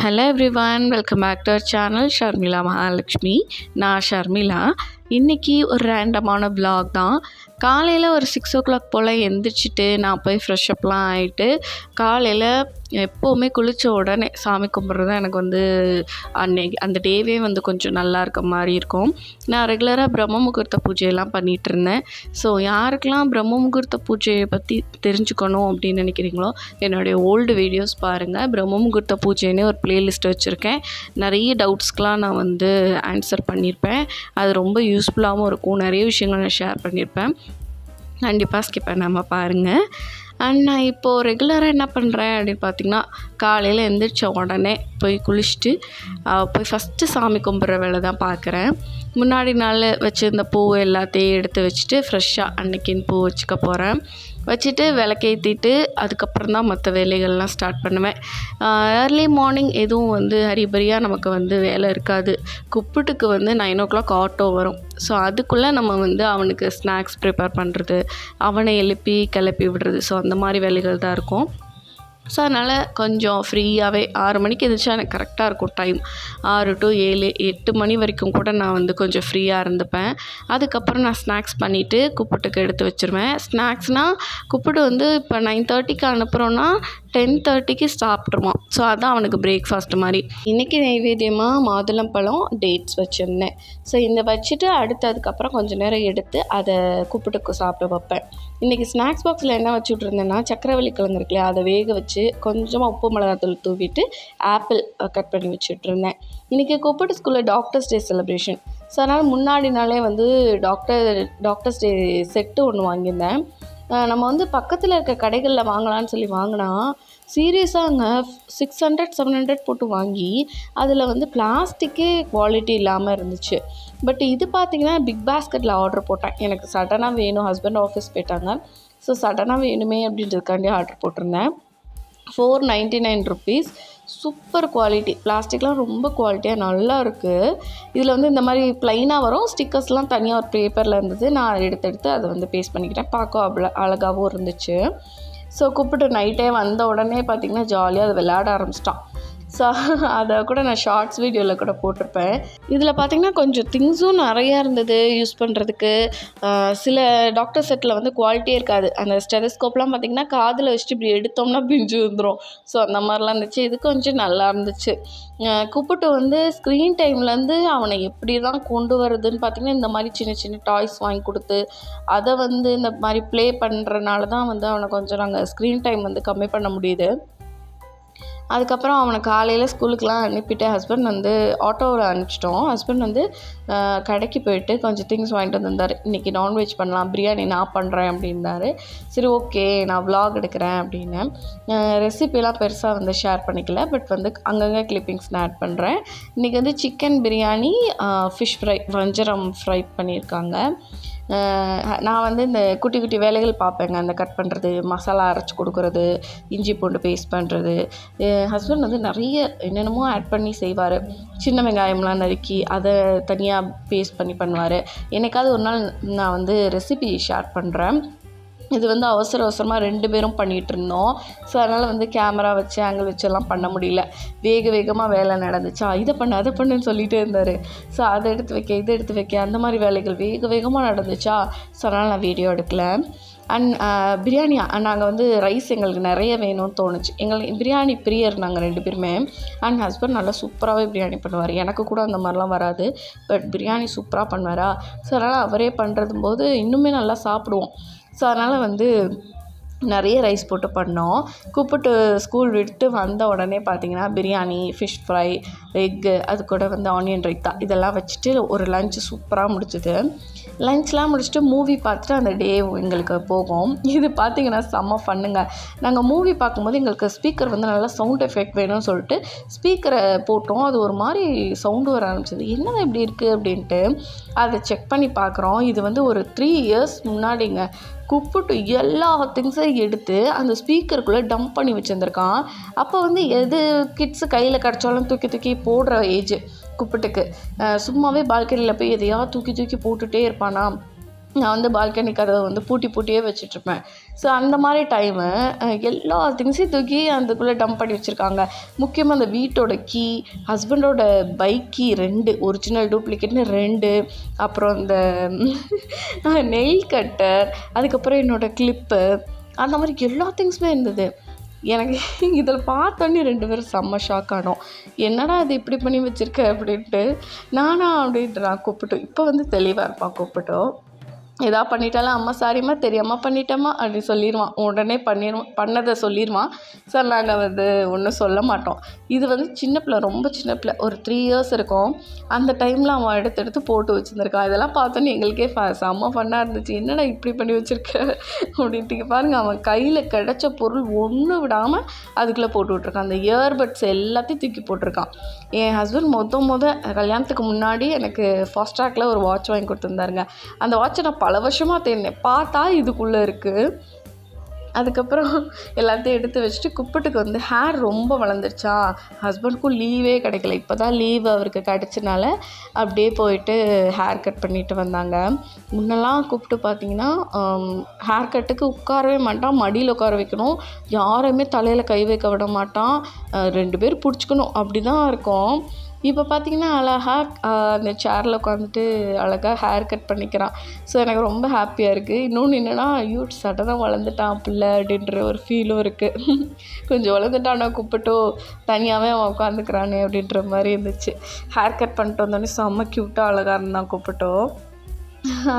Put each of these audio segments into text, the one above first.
Hello everyone, welcome back to our channel Sharmila Mahalakshmi. நான் ஷர்மிளா. இன்றைக்கி ஒரு ரேண்டமான vlog தான். காலையில் ஒரு 6 o'clock போல் எழுந்திரிச்சிட்டு நான் போய் ஃப்ரெஷ்அப்லாம் ஆகிட்டு காலையில் எப்போவுமே குளித்த உடனே சாமி கும்பிட்றது தான் எனக்கு அன்னைக்கு அந்த டேவே கொஞ்சம் நல்லா இருக்க மாதிரி இருக்கும். நான் ரெகுலராக பிரம்ம முகூர்த்த பூஜையெல்லாம் பண்ணிகிட்ருந்தேன். ஸோ யாருக்கெல்லாம் பிரம்ம முகூர்த்த பூஜையை பற்றி தெரிஞ்சுக்கணும் அப்படின்னு நினைக்கிறீங்களோ என்னுடைய ஓல்டு வீடியோஸ் பாருங்கள். பிரம்ம முகூர்த்த பூஜைன்னு ஒரு ப்ளேலிஸ்ட் வச்சுருக்கேன். நிறைய டவுட்ஸ்க்கெலாம் நான் ஆன்சர் பண்ணியிருப்பேன். அது ரொம்ப யூஸ்ஃபுல்லாகவும் இருக்கும். நிறைய விஷயங்கள் நான் ஷேர் பண்ணியிருப்பேன். கண்டிப்பாக ஸ்கிப் பண்ணாமல் பாருங்கள். அண்ட் நான் இப்போது ரெகுலராக என்ன பண்ணுறேன் அப்படின்னு பார்த்திங்கன்னா, காலையில் எழுந்திரிச்ச உடனே போய் குளிச்சுட்டு போய் ஃபஸ்ட்டு சாமி கும்பிட்ற வேலை தான் பார்க்குறேன். முன்னாடி நாள் வச்சுருந்த பூ எல்லாத்தையும் எடுத்து வச்சுட்டு ஃப்ரெஷ்ஷாக அன்னைக்குன்னு பூ வச்சுக்க போகிறேன். வச்சுட்டு விளக்கேற்றிட்டு அதுக்கப்புறம் தான் மற்ற வேலைகள்லாம் ஸ்டார்ட் பண்ணுவேன். ஏர்லி மார்னிங் எதுவும் ஹரிபரியாக நமக்கு வேலை இருக்காது. குப்புட்டுக்கு 9 o'clock ஆட்டோ வரும். ஸோ அதுக்குள்ளே நம்ம அவனுக்கு ஸ்நாக்ஸ் ப்ரிப்பேர் பண்ணுறது, அவனை எழுப்பி கிளப்பி விடுறது, ஸோ அந்த மாதிரி வேலைகள் தான் இருக்கும். ஸோ அதனால் கொஞ்சம் ஃப்ரீயாகவே 6 மணிக்கு எந்திரிச்சா எனக்கு கரெக்டாக இருக்கும் டைம். 6 to 7, 8 மணி வரைக்கும் கூட நான் கொஞ்சம் ஃப்ரீயாக இருந்துப்பேன். அதுக்கப்புறம் நான் ஸ்நாக்ஸ் பண்ணிவிட்டு குப்புட்டுக்கு எடுத்து வச்சுருவேன். ஸ்நாக்ஸ்னால் குப்புட்டு இப்போ 9:30க்கு அனுப்புகிறோன்னா 10:30க்கு சாப்பிட்ருவான். ஸோ அதான் அவனுக்கு பிரேக்ஃபாஸ்ட் மாதிரி. இன்றைக்கி நைவேத்தியமாக மாதுளம்பழம், டேட்ஸ் வச்சுருந்தேன். ஸோ இந்த வச்சுட்டு அதுக்கப்புறம் கொஞ்சம் நேரம் எடுத்து அதை குப்புட்டுக்கு சாப்பிட வைப்பேன். இன்றைக்கி ஸ்நாக்ஸ் பாக்ஸில் என்ன வச்சு விட்ருந்தேன்னா, சக்கரவள்ளி கிழங்கு இருக்குல்லையா, அதை வேக வச்சு கொஞ்சமாக உப்பு மிளகாத்தூள் தூவிட்டு ஆப்பிள் கட் பண்ணி வச்சுட்ருந்தேன். இன்றைக்கி குப்புட்டு ஸ்கூலில் டாக்டர்ஸ் டே செலிப்ரேஷன். ஸோ அதனால் முன்னாடி நாளே டாக்டர்ஸ் டே செட்டு ஒன்று வாங்கியிருந்தேன். நம்ம பக்கத்தில் இருக்க கடைகளில் வாங்கலான்னு சொல்லி வாங்கினா சீரியஸாங்க 600-700 போட்டு வாங்கி அதில் பிளாஸ்டிக்கே குவாலிட்டி இல்லாமல் இருந்துச்சு. பட் இது பார்த்திங்கன்னா பிக் பாஸ்கெட்டில் ஆர்டர் போட்டேன். எனக்கு சடனாக வேணும், ஹஸ்பண்ட் ஆஃபீஸ் போயிட்டாங்க. ஸோ சடனாக வேணுமே அப்படின்றதுக்காண்டி ஆர்டர் போட்டிருந்தேன். 499 rupees. Super quality. பிளாஸ்டிக்லாம் ரொம்ப குவாலிட்டியாக நல்லா இருக்குது. இதில் இந்த மாதிரி ப்ளைனாக வரும். ஸ்டிக்கர்ஸ்லாம் தனியாக ஒரு பேப்பரில் இருந்தது. நான் எடுத்து அதை பேஸ்ட் பண்ணிக்கிட்டேன். பார்க்க அழகாகவும் இருந்துச்சு. ஸோ கூப்பிட்டு நைட்டே வந்த உடனே பார்த்திங்கன்னா ஜாலியாக அதை விளையாட ஆரம்பிச்சிட்டான். ஸோ அதை கூட நான் ஷார்ட்ஸ் வீடியோவில் கூட போட்டிருப்பேன். இதில் பார்த்திங்கன்னா கொஞ்சம் திங்ஸும் நிறையா இருந்தது யூஸ் பண்ணுறதுக்கு. சில டாக்டர் செட்டில் குவாலிட்டியே இருக்காது. அந்த ஸ்டெதஸ்கோப்லாம் பார்த்திங்கன்னா காதில் வச்சுட்டு இப்படி எடுத்தோம்னா பிஞ்சு வந்துடும். ஸோ அந்த மாதிரிலாம் இருந்துச்சு. இது கொஞ்சம் நல்லா இருந்துச்சு. கூப்பிட்டு ஸ்க்ரீன் டைம்லேருந்து அவனை எப்படி தான் கொண்டு வரதுன்னு பார்த்திங்கன்னா இந்த மாதிரி சின்ன சின்ன டாய்ஸ் வாங்கி கொடுத்து அதை இந்த மாதிரி ப்ளே பண்ணுறனால தான் அவனை கொஞ்சம் நாங்கள் ஸ்க்ரீன் டைம் கம்மி பண்ண முடியுது. அதுக்கப்புறம் அவனை காலையில் ஸ்கூலுக்கெலாம் அனுப்பிட்டு ஹஸ்பண்ட் ஆட்டோவில் அனுப்பிச்சிட்டோம். ஹஸ்பண்ட் கடைக்கு போயிட்டு கொஞ்சம் திங்ஸ் வாங்கிட்டு வந்திருந்தார். இன்றைக்கி நான்வெஜ் பண்ணலாம், பிரியாணி நான் பண்ணுறேன் அப்படின்னாரு. சரி ஓகே, நான் vlog எடுக்கிறேன் அப்படின்னு. ரெசிபிலாம் பெருசாக ஷேர் பண்ணிக்கல. பட் அங்கங்கே கிளிப்பிங்ஸ் நான் ஆட் பண்ணுறேன். இன்றைக்கி சிக்கன் பிரியாணி, ஃபிஷ் ஃப்ரை, வஞ்சரம் ஃப்ரை பண்ணியிருக்காங்க. நான் இந்த குட்டி குட்டி வேலைகள் பார்ப்பேங்க. அந்த கட் பண்ணுறது, மசாலா அரைச்சி கொடுக்குறது, இஞ்சி பூண்டு பேஸ்ட் பண்ணுறது. ஹஸ்பண்ட் நிறைய என்னென்னமோ ஆட் பண்ணி செய்வார். சின்ன வெங்காயம்லாம் நறுக்கி அதை தனியாக பேஸ்ட் பண்ணி பண்ணுவார். என்னைக்காவது ஒரு நாள் நான் ரெசிபி ஷேர் பண்ணுறேன். இது அவசர அவசரமாக 2 பேரும் பண்ணிகிட்டு இருந்தோம். ஸோ அதனால் கேமரா வச்சு ஆங்கிள் வச்செல்லாம் பண்ண முடியல. வேகமாக வேலை நடந்துச்சா, இதை பண்ணு அதை பண்ணுன்னு சொல்லிகிட்டே இருந்தார். ஸோ அதை எடுத்து வைக்க, இதை எடுத்து வைக்க, அந்த மாதிரி வேலைகள் வேகமாக நடந்துச்சா. ஸோ அதனால் நான் வீடியோ எடுக்கல. அண்ட் பிரியாணி நாங்கள் ரைஸ் எங்களுக்கு நிறைய வேணும்னு தோணுச்சு. எங்களுக்கு பிரியாணி பிரியர் நாங்கள் 2 பேருமே. அண்ட் ஹஸ்பண்ட் நல்லா சூப்பராகவே பிரியாணி பண்ணுவார். எனக்கு கூட அந்த மாதிரிலாம் வராது. பட் பிரியாணி சூப்பராக பண்ணுவாரா. ஸோ அதனால் அவரே பண்ணுறதும் போது இன்னுமே நல்லா சாப்பிடுவோம். ஸோ அதனால் நிறைய ரைஸ் போட்டு பண்ணோம். கூப்பிட்டு ஸ்கூல் விட்டு வந்த உடனே பார்த்திங்கன்னா பிரியாணி, ஃபிஷ் ஃப்ரை, எக்கு, அது கூட ஆனியன் ரைத்தா இதெல்லாம் வச்சுட்டு ஒரு லஞ்ச் சூப்பராக முடிச்சுது. லஞ்ச்லாம் முடிச்சுட்டு மூவி பார்த்துட்டு அந்த டே எங்களுக்கு போகும். இது பார்த்திங்கன்னா செம்ம ஃபன்னுங்க. நாங்கள் மூவி பார்க்கும்போது எங்களுக்கு ஸ்பீக்கர் நல்லா சவுண்ட் எஃபெக்ட் வேணும்னு சொல்லிட்டு ஸ்பீக்கரை போட்டோம். அது ஒரு மாதிரி சவுண்டு வர ஆரம்பிச்சது. என்னது இப்படி இருக்குது அப்படின்ட்டு அதை செக் பண்ணி பார்க்குறோம். இது ஒரு 3 years முன்னாடிங்க. கூப்பிட்டு எல்லா திங்ஸையும் எடுத்து அந்த ஸ்பீக்கருக்குள்ளே டம்ப் பண்ணி வச்சுருந்துருக்கான். அப்போ எது கிட்ஸு கையில் கிடச்சாலும் தூக்கி போடுற ஏஜ் கூப்பிட்டுக்கு. சும்மாவே பால்கனியில் போய் எதையாவது தூக்கி போட்டுகிட்டே இருப்பானா. நான் வந்து பால்கனி கதவை வந்து பூட்டியே வச்சுட்ருப்பேன். ஸோ அந்த மாதிரி டைமு எல்லா திங்ஸையும் தூக்கி அதுக்குள்ளே டம்ப் பண்ணி வச்சுருக்காங்க. முக்கியமாக அந்த வீட்டோட கீ, ஹஸ்பண்டோட பைக் கீ 2, ஒரிஜினல் டூப்ளிகேட்னு 2, அப்புறம் இந்த நெயில் கட்டர், அதுக்கப்புறம் என்னோடய கிளிப்பு, அந்த மாதிரி எல்லா திங்ஸுமே இருந்தது. எனக்கு இதில் பார்த்தோன்னே 2 பேரும் செம்ம ஷாக் ஆனோம். என்னடா இது இப்படி பண்ணி வச்சுருக்க அப்படின்ட்டு. நானா அப்படின்ட்டு நான் கூப்பிட்டோம். இப்போ வந்து தெளிவாக இருப்பான் கூப்பிட்டோம். ஏதாவது பண்ணிட்டாலும் அம்மா சாரிம்மா தெரியாமல் பண்ணிட்டேம்மா அப்படி சொல்லிடுவான். உடனே பண்ணதை சொல்லிடுவான். சார் நாங்கள் வந்து ஒன்றும் சொல்ல மாட்டோம். இது வந்து சின்ன பிள்ளை, ரொம்ப சின்ன பிள்ளை, ஒரு 3 இயர்ஸ் இருக்கும். அந்த டைமில் அவன் எடுத்து போட்டு வச்சுருந்துருக்கான். இதெல்லாம் பார்த்தோன்னே எங்களுக்கே செம்ம ஃபன்னாக இருந்துச்சு. என்னடா இப்படி பண்ணி வச்சுருக்க அப்படின்ட்டு. பாருங்கள், அவன் கையில் கிடச்ச பொருள் ஒன்று விடாமல் அதுக்குள்ளே போட்டு விட்ருக்கான். அந்த இயர்பட்ஸ் எல்லாத்தையும் தூக்கி போட்டிருக்கான். என் ஹஸ்பண்ட் கல்யாணத்துக்கு முன்னாடி எனக்கு ஃபாஸ்ட்ராகில் ஒரு வாட்ச் வாங்கி கொடுத்துருந்தாருங்க. அந்த வாட்சை நான் பல வருஷமாக தேடினேன். பார்த்தா இதுக்குள்ளே இருக்குது. அதுக்கப்புறம் எல்லாத்தையும் எடுத்து வச்சுட்டு குப்பிட்டுக்கு வந்து ஹேர் ரொம்ப வளர்ந்துருச்சா, ஹஸ்பண்டுக்கும் லீவே கிடைக்கல. இப்போ தான் லீவ் அவருக்கு கிடச்சனால அப்படியே போயிட்டு ஹேர் கட் பண்ணிட்டு வந்தாங்க. முன்னெல்லாம் கூப்பிட்டு பார்த்தீங்கன்னா ஹேர் கட்டுக்கு உட்காரவே மாட்டான், மடியில் உட்கார வைக்கணும், யாரையுமே தலையில் கை வைக்க விட மாட்டான், 2 பேர் பிடிச்சிக்கணும், அப்படி தான் இருக்கும். இப்போ பார்த்தீங்கன்னா அழகாக அந்த சேரில் உட்காந்துட்டு அழகாக ஹேர் கட் பண்ணிக்கிறான். ஸோ எனக்கு ரொம்ப ஹாப்பியாக இருக்குது. இன்னொன்று என்னென்னா, ஐயோ சடனாக வளர்ந்துட்டான் பிள்ளை அப்படின்ற ஒரு ஃபீலும் இருக்குது. கொஞ்சம் வளர்ந்துட்டானா கூப்பிட்டோ தனியாகவே அவன் உட்காந்துக்கிறானே அப்படின்ற மாதிரி இருந்துச்சு. ஹேர் கட் பண்ணிட்டு வந்தோடனே செம்ம க்யூட்டாக அழகாக இருந்தான் கூப்பிட்டோ.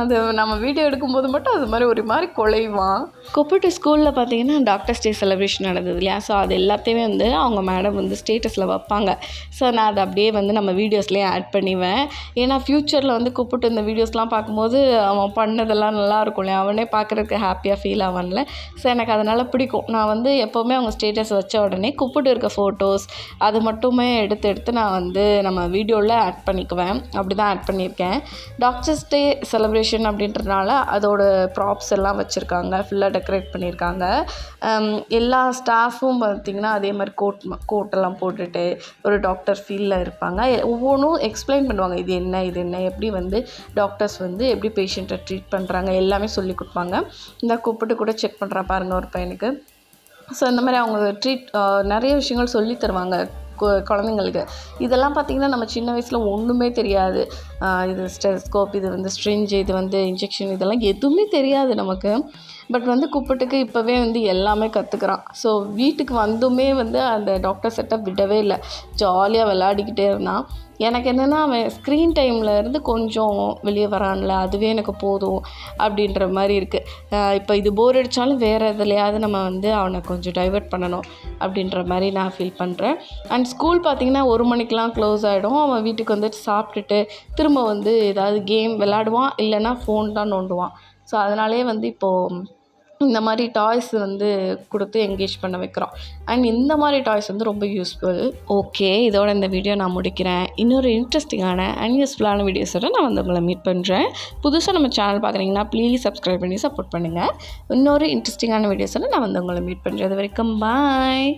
அது நம்ம வீடியோ எடுக்கும்போது மட்டும் அது ஒரு மாதிரி குலைவான். கொப்பிட்டு ஸ்கூலில் பார்த்தீங்கன்னா டாக்டர்ஸ் டே செலிப்ரேஷன் நடந்தது இல்லையா? ஸோ அது எல்லாத்தையுமே வந்து அவங்க மேடம் வந்து ஸ்டேட்டஸில் வைப்பாங்க. ஸோ நான் அதை அப்படியே வந்து நம்ம வீடியோஸ்லேயே ஆட் பண்ணிவேன். ஏன்னா ஃப்யூச்சரில் வந்து கூப்பிட்டு இந்த வீடியோஸ்லாம் பார்க்கும்போது அவன் பண்ணதெல்லாம் நல்லாயிருக்கும் இல்லையா? அவனே பார்க்குறதுக்கு ஹாப்பியாக ஃபீல் ஆவான்ல. ஸோ எனக்கு அதனால் பிடிக்கும். நான் வந்து எப்போவுமே அவங்க ஸ்டேட்டஸ் வச்ச உடனே கூப்பிட்டு இருக்க ஃபோட்டோஸ் அது மட்டுமே எடுத்து நான் வந்து நம்ம வீடியோவில் ஆட் பண்ணிக்குவேன். அப்படி தான் ஆட் பண்ணியிருக்கேன். டாக்டர்ஸ் டே செலிப்ரேஷன் அப்படின்றதுனால அதோட ப்ராப்ஸ் எல்லாம் வச்சுருக்காங்க, ஃபுல்லாக டெக்கரேட் பண்ணியிருக்காங்க. எல்லா ஸ்டாஃபும் பார்த்திங்கன்னா அதே மாதிரி கோட்டெல்லாம் போட்டுட்டு ஒரு டாக்டர் ஃபீலில் இருப்பாங்க. ஒவ்வொன்றும் எக்ஸ்பிளைன் பண்ணுவாங்க, இது என்ன எப்படி வந்து டாக்டர்ஸ் வந்து எப்படி பேஷண்ட்டை ட்ரீட் பண்ணுறாங்க எல்லாமே சொல்லி கொடுப்பாங்க. இந்த கூப்பிட்டு கூட செக் பண்ணுறேன் பாருங்கள் ஒரு பையனுக்கு. ஸோ இந்த மாதிரி அவங்க நிறைய விஷயங்கள் சொல்லி தருவாங்க குழந்தைங்களுக்கு. இதெல்லாம் பார்த்திங்கன்னா நம்ம சின்ன வயசில் ஒன்றுமே தெரியாது. இது ஸ்டெத்தஸ்கோப், இது வந்து ஸ்ட்ரிஞ்ச், இது வந்து இன்ஜெக்ஷன், இதெல்லாம் எதுவுமே தெரியாது நமக்கு. பட் வந்து கூப்பிட்டுக்கு இப்போவே வந்து எல்லாமே கற்றுக்குறான். ஸோ வீட்டுக்கு வந்துமே வந்து அந்த டாக்டர் செட்டப் விடவே இல்லை, ஜாலியாக விளையாடிக்கிட்டே இருந்தான். எனக்கு என்னென்னா அவன் ஸ்க்ரீன் டைமில் இருந்து கொஞ்சம் வெளியே வரான்ல, அதுவே எனக்கு போதும் அப்படின்ற மாதிரி இருக்குது. இப்போ இது போர் அடித்தாலும் வேறு எதுலையாவது நம்ம வந்து அவனை கொஞ்சம் டைவர்ட் பண்ணணும் அப்படின்ற மாதிரி நான் ஃபீல் பண்ணுறேன். அண்ட் ஸ்கூல் பார்த்திங்கன்னா 1 மணிக்கெலாம் க்ளோஸ் ஆகிடும். அவன் வீட்டுக்கு வந்துட்டு சாப்பிட்டுட்டு திரும்ப வந்து ஏதாவது கேம் விளையாடுவான், இல்லைன்னா ஃபோன் தான் நோண்டுவான். ஸோ அதனாலே வந்து இப்போது இந்த மாதிரி டாய்ஸ் வந்து கொடுத்து என்கேஜ் பண்ண வைக்கிறோம். அண்ட் இந்த மாதிரி டாய்ஸ் வந்து ரொம்ப யூஸ்ஃபுல். ஓகே, இதோட இந்த வீடியோ நான் முடிக்கிறேன். இன்னொரு இன்ட்ரெஸ்டிங்கான அண்ட் யூஸ்ஃபுல்லான வீடியோஸோட நான் வந்து உங்களை மீட் பண்ணுறேன். புதுசாக நம்ம சேனல் பார்க்குறீங்கன்னா ப்ளீஸ் சப்ஸ்கிரைப் பண்ணி சப்போர்ட் பண்ணுங்கள். இன்னொரு இன்ட்ரெஸ்டிங்கான வீடியோஸோட நான் வந்து உங்களை மீட் பண்ணுறேன். அது வரைக்கும் பாய்.